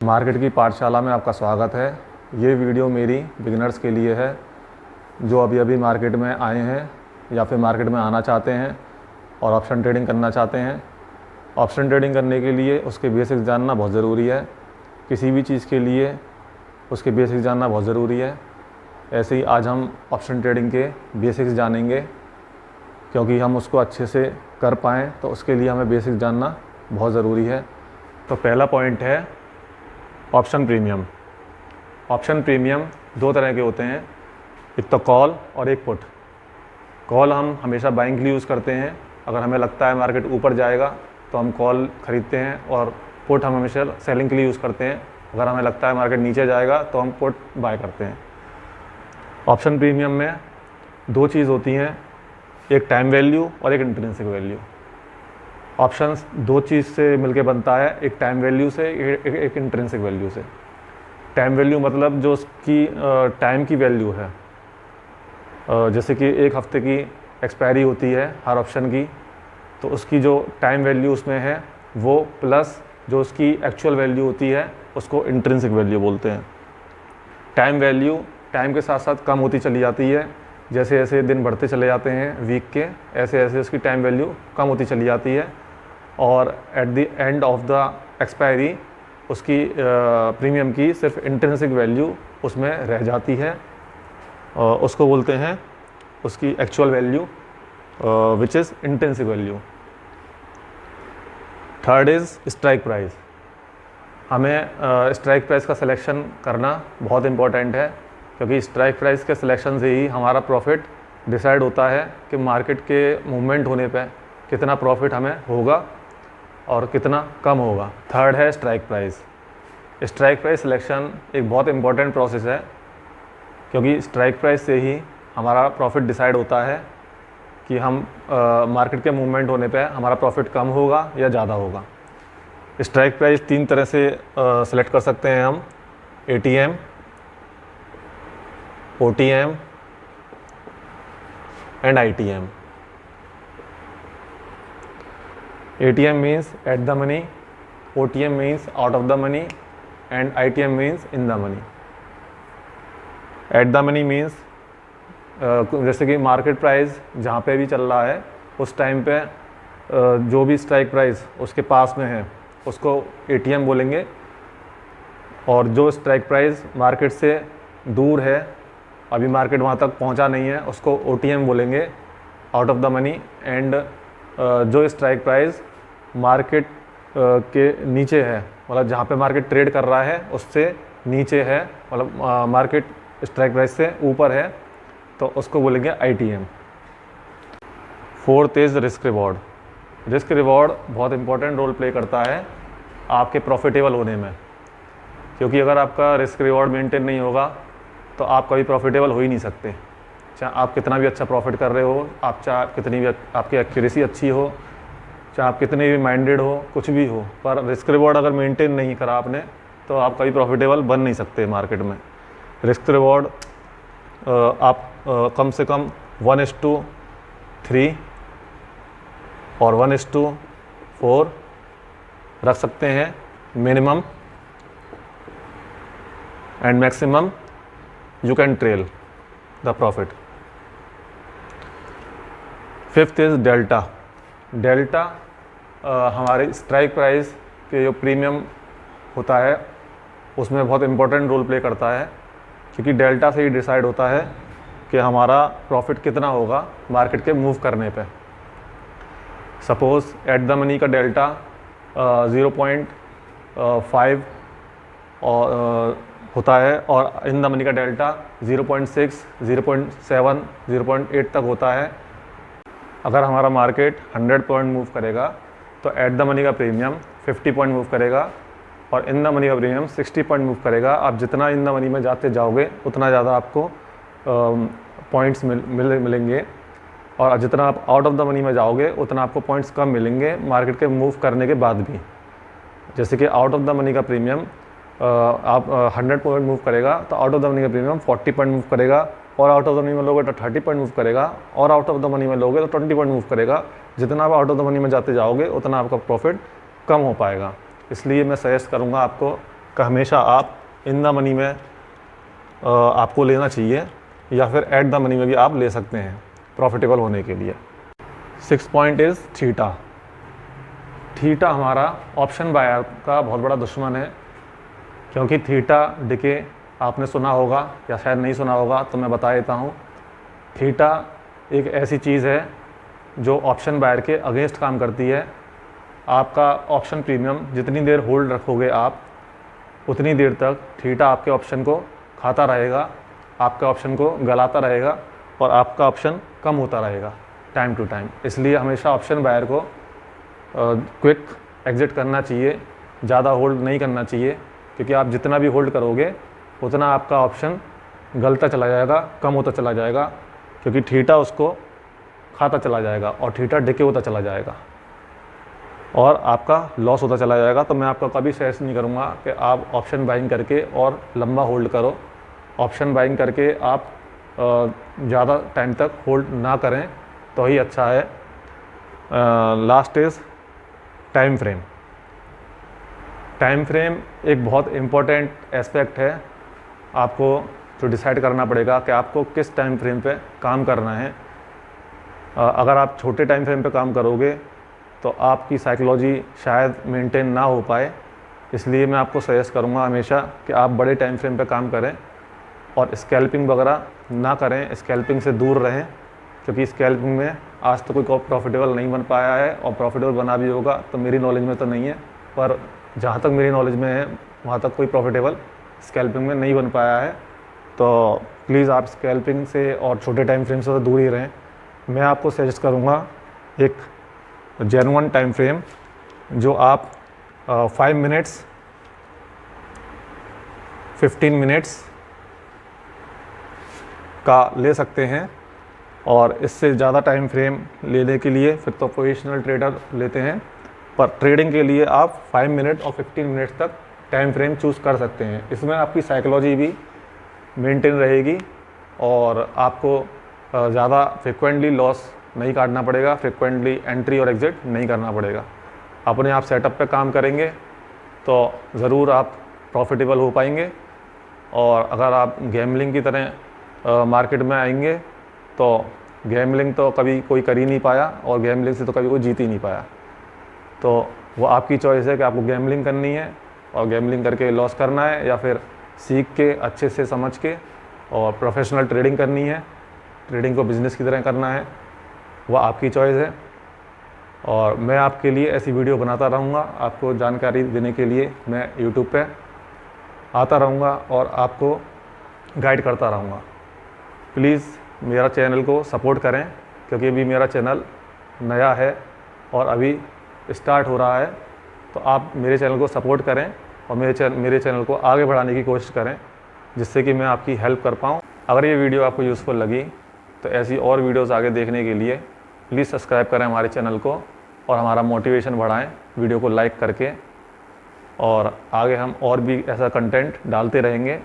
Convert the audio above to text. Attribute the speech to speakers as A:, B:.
A: Market की पाठशाला में आपका स्वागत है। ये वीडियो मेरी बिगिनर्स के लिए है जो अभी अभी मार्केट में आए हैं या फिर मार्केट में आना चाहते हैं और ऑप्शन ट्रेडिंग करना चाहते हैं। ऑप्शन ट्रेडिंग करने के लिए उसके बेसिक्स जानना बहुत ज़रूरी है। किसी भी चीज़ के लिए उसके बेसिक्स जानना बहुत ज़रूरी है। ऐसे ही आज हम ऑप्शन ट्रेडिंग के बेसिक्स जानेंगे, क्योंकि हम उसको अच्छे से कर पाएँ तो उसके लिए हमें बेसिक्स जानना बहुत ज़रूरी है। तो पहला पॉइंट है ऑप्शन प्रीमियम। ऑप्शन प्रीमियम दो तरह के होते हैं, एक तो कॉल और एक पुट। कॉल हम हमेशा बाइंग के लिए यूज़ करते हैं। अगर हमें लगता है मार्केट ऊपर जाएगा तो हम कॉल ख़रीदते हैं, और पुट हम हमेशा सेलिंग के लिए यूज़ करते हैं। अगर हमें लगता है मार्केट नीचे जाएगा तो हम पुट बाय करते हैं। ऑप्शन प्रीमियम में दो चीज़ होती हैं, एक टाइम वैल्यू और एक इंट्रिंसिक वैल्यू। ऑप्शंस दो चीज़ से मिलके बनता है, एक टाइम वैल्यू से, एक इंट्रिंसिक वैल्यू से। टाइम वैल्यू मतलब जो उसकी टाइम की वैल्यू है, जैसे कि एक हफ्ते की एक्सपायरी होती है हर ऑप्शन की, तो उसकी जो टाइम वैल्यू उसमें है वो प्लस जो उसकी एक्चुअल वैल्यू होती है उसको इंट्रिंसिक वैल्यू बोलते हैं। टाइम वैल्यू टाइम के साथ साथ कम होती चली जाती है। जैसे जैसे दिन बढ़ते चले जाते हैं वीक के, ऐसे ऐसे उसकी टाइम वैल्यू कम होती चली जाती है, और at the end of the expiry उसकी प्रीमियम की सिर्फ इंट्रिंसिक वैल्यू उसमें रह जाती है। उसको बोलते हैं उसकी actual value, which is intrinsic value. Third is strike price. हमें स्ट्राइक प्राइस का सिलेक्शन करना बहुत इम्पॉर्टेंट है, क्योंकि स्ट्राइक प्राइस के सिलेक्शन से ही हमारा प्रॉफिट डिसाइड होता है कि मार्केट के मूवमेंट होने पे कितना प्रॉफिट हमें होगा और कितना कम होगा। थर्ड है strike price. Strike price selection एक बहुत इम्पॉर्टेंट प्रोसेस है, क्योंकि स्ट्राइक प्राइस से ही हमारा प्रॉफिट डिसाइड होता है कि हम मार्केट के मूवमेंट होने पे हमारा प्रॉफिट कम होगा या ज़्यादा होगा। स्ट्राइक प्राइस तीन तरह से सेलेक्ट कर सकते हैं हम, ATM, OTM and ITM. ATM means at the money, OTM means out of the money, and ITM means in the money. At the money means जैसे कि मार्केट प्राइस जहाँ पे भी चल रहा है उस टाइम पे जो भी स्ट्राइक प्राइस उसके पास में है उसको ATM बोलेंगे, और जो स्ट्राइक प्राइस मार्केट से दूर है, अभी मार्केट वहाँ तक पहुँचा नहीं है, उसको OTM बोलेंगे, out of the money. And जो स्ट्राइक प्राइस मार्केट के नीचे है, मतलब जहाँ पे मार्केट ट्रेड कर रहा है उससे नीचे है, मतलब मार्केट स्ट्राइक प्राइस से ऊपर है, तो उसको बोलेंगे ITM। Fourth is risk reward. Risk reward बहुत इंपॉर्टेंट रोल प्ले करता है आपके प्रॉफिटेबल होने में, क्योंकि अगर आपका रिस्क रिवॉर्ड मेंटेन नहीं होगा तो आप कभी प्रॉफिटेबल हो ही नहीं सकते। चाहे आप कितना भी अच्छा प्रॉफिट कर रहे हो, आप चाहे कितनी भी आपकी एक्यूरेसी अच्छी हो, चाहे आप कितने भी माइंडेड हो, कुछ भी हो, पर रिस्क रिवॉर्ड अगर मेंटेन नहीं करा आपने तो आप कभी प्रॉफिटेबल बन नहीं सकते मार्केट में। रिस्क रिवॉर्ड आप कम से कम 1:3 और 1:4 रख सकते हैं minimum, and maximum you can trail the profit. Fifth is delta. Delta हमारे स्ट्राइक प्राइस के जो प्रीमियम होता है उसमें बहुत इम्पोर्टेंट रोल प्ले करता है, क्योंकि डेल्टा से ही डिसाइड होता है कि हमारा प्रॉफिट कितना होगा मार्केट के मूव करने पे। सपोज़ एट द मनी का डेल्टा 0.5 और होता है, और इन द मनी का डेल्टा 0.6, 0.7, 0.8 तक होता है। अगर हमारा मार्केट 100 पॉइंट मूव करेगा तो एट द मनी का प्रीमियम 50 पॉइंट मूव करेगा, और इन द मनी का प्रीमियम 60 पॉइंट मूव करेगा। आप जितना इन द मनी में जाते जाओगे उतना ज़्यादा आपको पॉइंट्स मिलेंगे, और जितना आप आउट ऑफ द मनी में जाओगे उतना आपको पॉइंट्स कम मिलेंगे मार्केट के मूव करने के बाद भी। जैसे कि आउट ऑफ द मनी का प्रीमियम आप 100 पॉइंट मूव करेगा तो आउट ऑफ द मनी का प्रीमियम 40 पॉइंट मूव करेगा, और आउट ऑफ द मनी में लोगे तो 30 पॉइंट मूव करेगा, और आउट ऑफ द मनी में लोगे तो 20 पॉइंट मूव करेगा। जितना आप आउट ऑफ द मनी में जाते जाओगे उतना आपका प्रॉफिट कम हो पाएगा। इसलिए मैं सजेस्ट करूँगा आपको का हमेशा आप इन द मनी में आपको लेना चाहिए, या फिर एट द मनी में भी आप ले सकते हैं प्रॉफिटेबल होने के लिए। 6 पॉइंट इज़ थीटा। थीटा हमारा ऑप्शन बायर का बहुत बड़ा दुश्मन है, क्योंकि थीटा डिके आपने सुना होगा या शायद नहीं सुना होगा, तो मैं बता देता हूँ। थीटा एक ऐसी चीज़ है जो ऑप्शन बायर के अगेंस्ट काम करती है। आपका ऑप्शन प्रीमियम जितनी देर होल्ड रखोगे आप, उतनी देर तक थीटा आपके ऑप्शन को खाता रहेगा, आपके ऑप्शन को गलाता रहेगा और आपका ऑप्शन कम होता रहेगा टाइम टू टाइम। इसलिए हमेशा ऑप्शन बायर को क्विक एग्ज़िट करना चाहिए, ज़्यादा होल्ड नहीं करना चाहिए, क्योंकि आप जितना भी होल्ड करोगे उतना आपका ऑप्शन गलता चला जाएगा, कम होता चला जाएगा, क्योंकि थीटा उसको खाता चला जाएगा और थीटा डिके होता चला जाएगा और आपका लॉस होता चला जाएगा। तो मैं आपको कभी सजेस्ट नहीं करूँगा कि आप ऑप्शन बाइंग करके और लंबा होल्ड करो। ऑप्शन बाइंग करके आप ज़्यादा टाइम तक होल्ड ना करें तो ही अच्छा है। Last is time frame. Time frame एक बहुत इम्पोर्टेंट एस्पेक्ट है। आपको जो डिसाइड करना पड़ेगा कि आपको किस टाइम फ्रेम पे काम करना है। अगर आप छोटे टाइम फ्रेम पे काम करोगे तो आपकी साइकोलॉजी शायद मेंटेन ना हो पाए, इसलिए मैं आपको सजेस्ट करूँगा हमेशा कि आप बड़े टाइम फ्रेम पे काम करें और स्कैल्पिंग वगैरह ना करें, स्कैल्पिंग से दूर रहें, क्योंकि स्कैल्पिंग में आज तो कोई प्रॉफिटेबल नहीं बन पाया है, और प्रॉफिटेबल बना भी होगा तो मेरी नॉलेज में तो नहीं है, पर जहाँ तक मेरी नॉलेज में है वहाँ तक कोई प्रॉफिटेबल स्कैल्पिंग में नहीं बन पाया है। तो प्लीज़ आप स्कैल्पिंग से और छोटे टाइम फ्रेम से तो दूर ही रहें। मैं आपको सजेस्ट करूँगा एक जेन्युइन टाइम फ्रेम जो आप 5 मिनट्स 15 मिनट्स का ले सकते हैं, और इससे ज़्यादा टाइम फ्रेम लेने के लिए फिर तो प्रोफेशनल ट्रेडर लेते हैं, पर ट्रेडिंग के लिए आप 5 मिनट और 15 मिनट्स तक टाइम फ्रेम चूज़ कर सकते हैं। इसमें आपकी साइकोलॉजी भी मेंटेन रहेगी और आपको ज़्यादा फ्रिक्वेंटली लॉस नहीं काटना पड़ेगा, फ्रिक्वेंटली एंट्री और एग्ज़िट नहीं करना पड़ेगा। अपने आप सेटअप पे काम करेंगे तो ज़रूर आप प्रॉफिटेबल हो पाएंगे। और अगर आप गैम्बलिंग की तरह मार्केट में आएंगे तो गैम्बलिंग तो कभी कोई कर ही नहीं पाया और गैम्बलिंग से तो कभी कोई जीत ही नहीं पाया। तो वो आपकी चॉइस है कि आपको गैम्बलिंग करनी है और गैम्बलिंग करके लॉस करना है, या फिर सीख के अच्छे से समझ के और प्रोफेशनल ट्रेडिंग करनी है, ट्रेडिंग को बिज़नेस की तरह करना है। वो आपकी चॉइस है और मैं आपके लिए ऐसी वीडियो बनाता रहूँगा। आपको जानकारी देने के लिए मैं यूट्यूब पे आता रहूँगा और आपको गाइड करता रहूँगा। प्लीज़ मेरा चैनल को सपोर्ट करें, क्योंकि अभी मेरा चैनल नया है और अभी स्टार्ट हो रहा है। तो आप मेरे चैनल को सपोर्ट करें और मेरे चैनल को आगे बढ़ाने की कोशिश करें, जिससे कि मैं आपकी हेल्प कर पाऊँ। अगर ये वीडियो आपको यूज़फुल लगी तो ऐसी और वीडियोज़ आगे देखने के लिए प्लीज़ सब्सक्राइब करें हमारे चैनल को और हमारा मोटिवेशन बढ़ाएं वीडियो को लाइक करके, और आगे हम और भी ऐसा कंटेंट डालते रहेंगे।